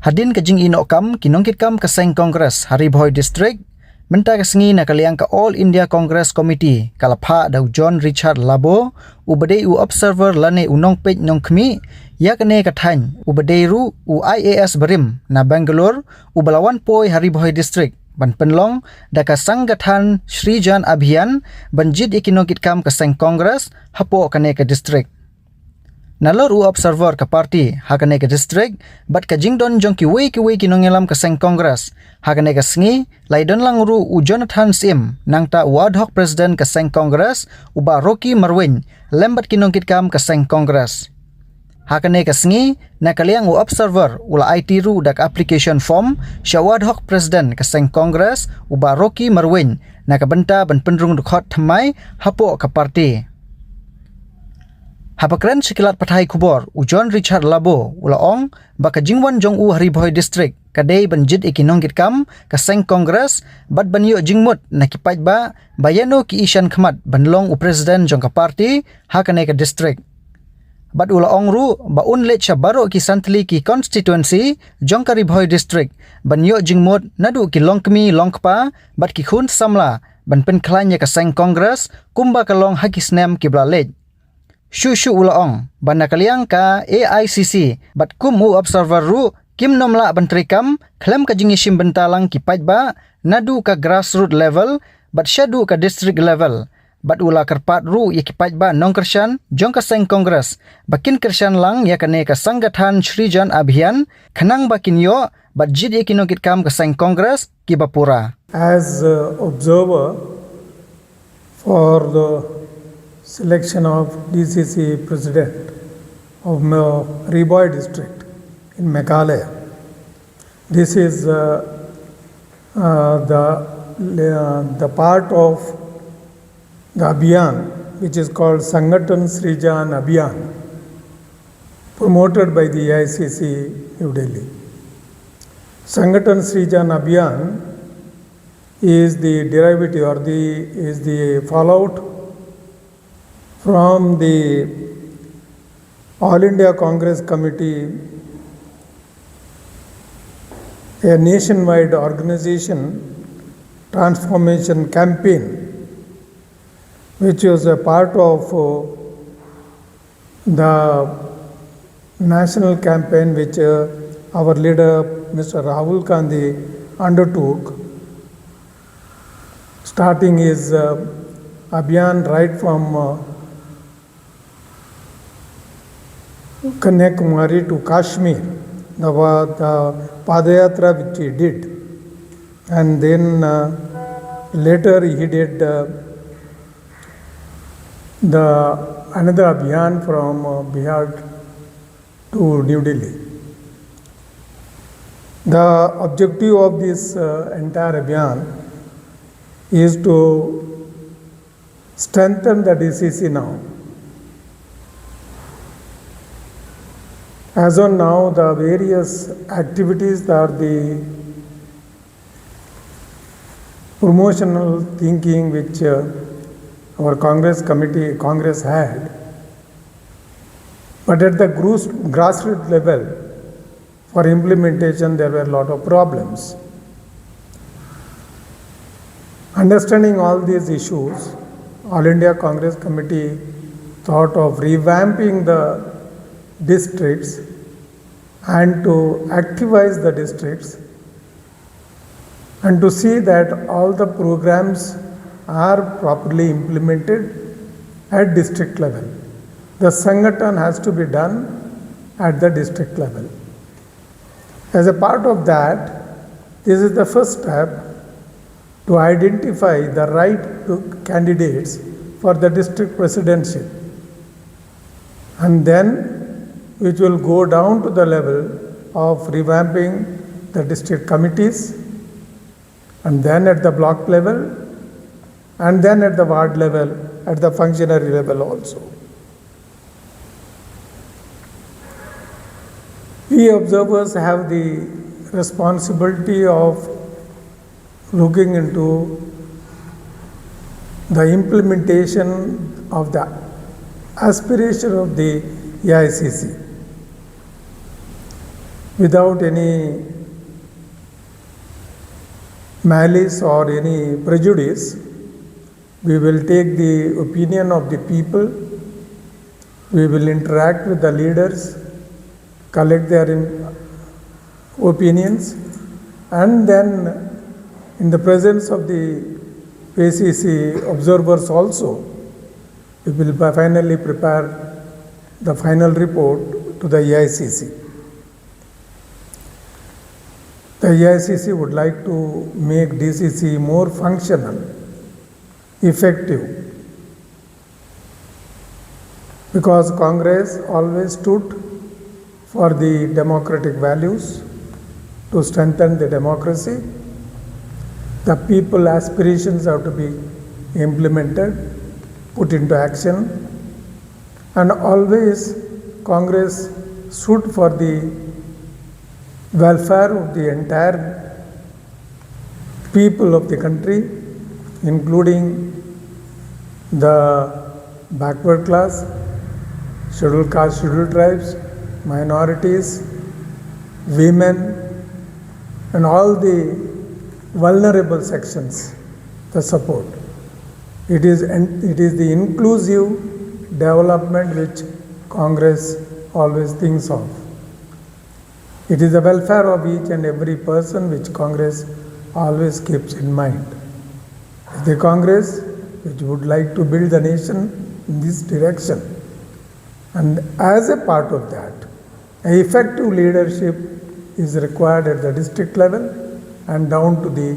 Hadin ke jing Nongkitkam ki Nongkitkam ke Seng Congress hari Bhoi District menta ke sengi na kaliang ke All India Congress Committee kalapha dau John Richard Labo ubadei u observer lane u Nongpej Nongkhmi yakne ka thain ubadei ru u IAS Barim na Bangalore u Wanpoi hari Bhoi District ban penlong da ka sanggatan Srijan Abhiyan banjid iki Nongkitkam ke Seng Congress hapo kane ke district nalor u observer ka party hakane ke district bat ka jingdon jong ki wei ki nongelam ka Seng Congress hakane ka sngi laidon lang ru u Jonathan Sim nangta u ad hoc president ka Seng Congress u ba Rocky Marwin lembat ki Nongkitkam ka Seng Congress hakane ka sngi na kaliang u observer ula IT ru dak application form syawad hoc president ka Seng Congress u ba Rocky Marwin na ka bynta ban penrung dukhot Thymmai hapo ka party Hapakran sekilat pathai khubor u John Richard Labo ulaong baka jingwan jong u hari Bhoi District kadai banjid iki Nongkitkam ka Seng Congress bat banyo jingmut na kipait ba bayano ki isyan khmat banlong u president jong ka party hakane ka district bat ulaong ru ba unlet cha baro ki santli ki constituency jong ka Bhoi District banyo jingmut nadu ki longkmi longkpa bat ki khun samla ban penklanya ka Seng Congress kumba ka long hakisnem ki blalet Shushu ulaong bana kaliang ka AICC bat kum u observer ru kim nomla bantrikam klem ka jingishim bentalang kipait ba nadu ka grassroots level bat shadu ka district level bat ula kerpat ru ya kipait ba nongkershan jong ka Seng Congress bakin kershan lang ya kane ka sanggatan Srijan Abhiyan khanang bakin yo bat jid ya Nongkitkam ka Seng Congress Kiba pura as observer for the selection of DCC President of Bhoi District in Meghalaya. This is the part of the Abhiyan which is called Sanghatan Srijan Abhiyan promoted by the Aicc New Delhi. Sanghatan Srijan Abhiyan is the derivative or is the fallout from the All India Congress Committee, a nationwide organization transformation campaign, which was a part of the national campaign which our leader Mr. Rahul Gandhi undertook, starting his Abhiyan right from Kanyakumari to Kashmir, the Padayatra which he did, and then later he did another Abhiyan from Bihar to New Delhi. The objective of this entire Abhiyan is to strengthen the DCC now. As on now, the various activities are the promotional thinking which our Congress had, but at the grassroots level, for implementation, there were a lot of problems. Understanding all these issues, All India Congress Committee thought of revamping the districts and to activize the districts and to see that all the programs are properly implemented at district level. The Sanghatan has to be done at the district level. As a part of that, this is the first step to identify the right candidates for the district presidency, and then which will go down to the level of revamping the district committees, and then at the block level, and then at the ward level, at the functionary level also. We observers have the responsibility of looking into the implementation of the aspiration of the Aicc. without any malice or any prejudice. We will take the opinion of the people, we will interact with the leaders, collect their opinions, and then in the presence of the AICC observers also, we will finally prepare the final report to the AICC. The AICC would like to make DCC more functional, effective, because Congress always stood for the democratic values, to strengthen the democracy. The people aspirations have to be implemented, put into action, and always Congress stood for the welfare of the entire people of the country, including the backward class, scheduled caste, scheduled tribes, minorities, women, and all the vulnerable sections, the support. It is the inclusive development which Congress always thinks of. It is the welfare of each and every person which Congress always keeps in mind. The Congress which would like to build the nation in this direction, and as a part of that, effective leadership is required at the district level and down to the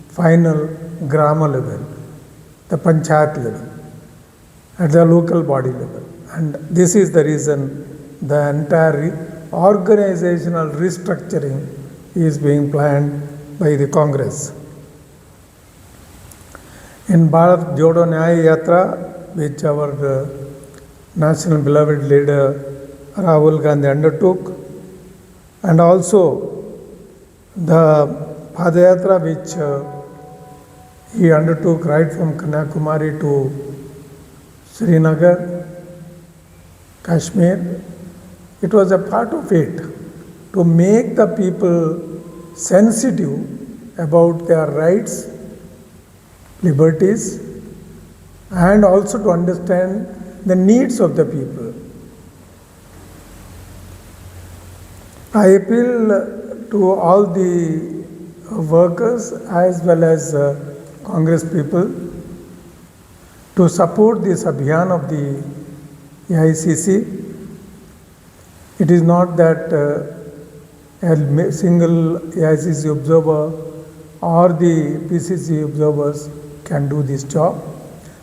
final grama level, the panchayat level, at the local body level. And this is the reason the entire organizational restructuring is being planned by the Congress. In Bharat Jodo Nyaya Yatra, which our national beloved leader Rahul Gandhi undertook, and also the Padayatra which he undertook right from Kanyakumari to Srinagar, Kashmir, it was a part of it to make the people sensitive about their rights, liberties, and also to understand the needs of the people. I appeal to all the workers as well as Congress people to support this Abhiyan of the AICC. It is not that a single AICC observer or the PCC observers can do this job.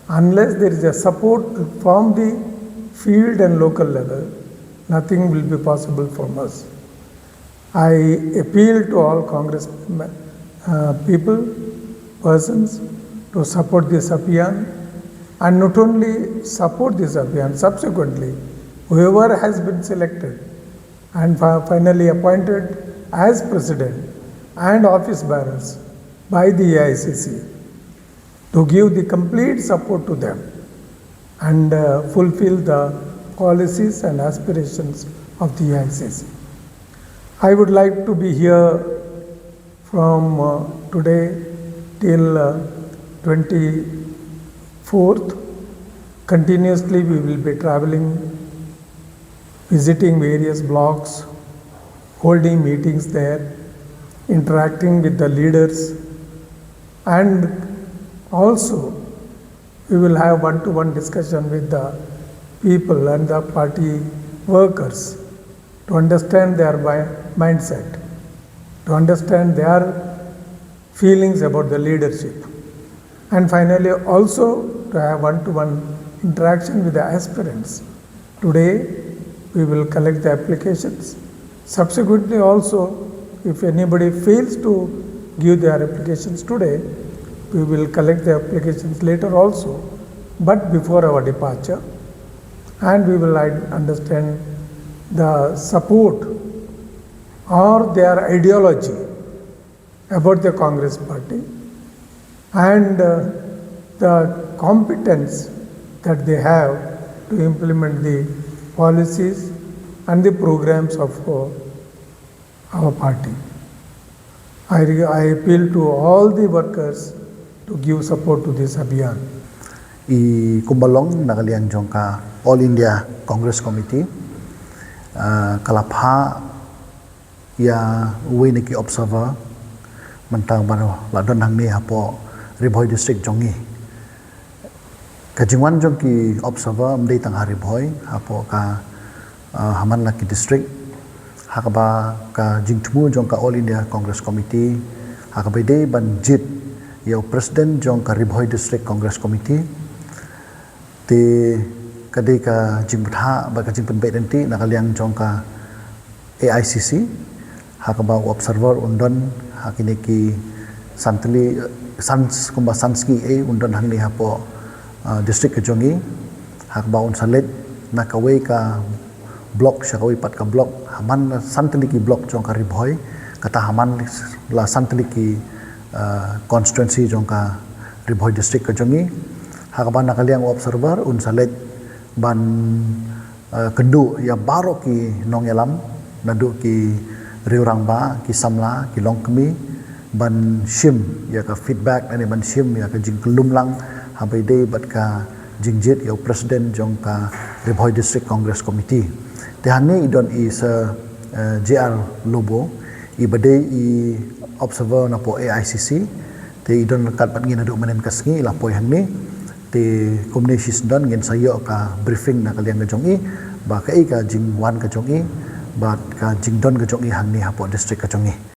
Unless there is a support from the field and local level, nothing will be possible from us. I appeal to all Congress people, persons, to support this Abhiyan, and not only support this Abhiyan, subsequently, whoever has been selected and finally appointed as president and office bearers by the AICC, to give the complete support to them and fulfill the policies and aspirations of the AICC. I would like to be here from today till 24th. Continuously we will be traveling, visiting various blocks, holding meetings there, interacting with the leaders, and also we will have one-to-one discussion with the people and the party workers to understand their mindset, to understand their feelings about the leadership, and finally also to have one-to-one interaction with the aspirants. Today we will collect the applications. Subsequently also, if anybody fails to give their applications today, we will collect the applications later also, but before our departure, and we will understand the support or their ideology about the Congress party and the competence that they have to implement the policies and the programs of our party. I appeal to all the workers to give support to this Abhiyan. I kumbalong nakaliang jong ka All India Congress Committee kalapha ya uwi niki observer mentang bano ladon hang ni hapo Bhoi district jongi kajingwan jong ki observer mdei tang hari Bhoi hapo ka haman laki district hakaba ka jingtmu jong ka All India Congress Committee hakaba dei ban jit ya president jong ka Bhoi district Congress Committee ti kadai ka jingbutha ba ka jingpenbet nanti nakaliang jong ka Aicc hakaba observer undon hakini ki santli sans kumba sanski undon hangni hapo district kejongi hakaba un salet nakawai ka blok syakawai pat ka blok haman santli ki blok jong ka Bhoi kata haman la santli ki constituency jong ka Bhoi district kejongi hakaba nakaliang observer un salet ban kendu ya baro ki nongelam nadu ki riurangba ki samla ki longkemi ban shim ya ka feedback ani ban shim ya ka jing kelumlang habai dei bat ka jingjit ya president jong ka Bhoi district congress committee tehani idon is JR lobo I badai I observer na po Aicc te idon kat pat ngin adu manen kasngi la poi hangni te communication don ngin sayo ka briefing na kaliang ka jongi ba ka jing wan ka jongi ba ka jing don ka jongi hangni hapo district ka jongi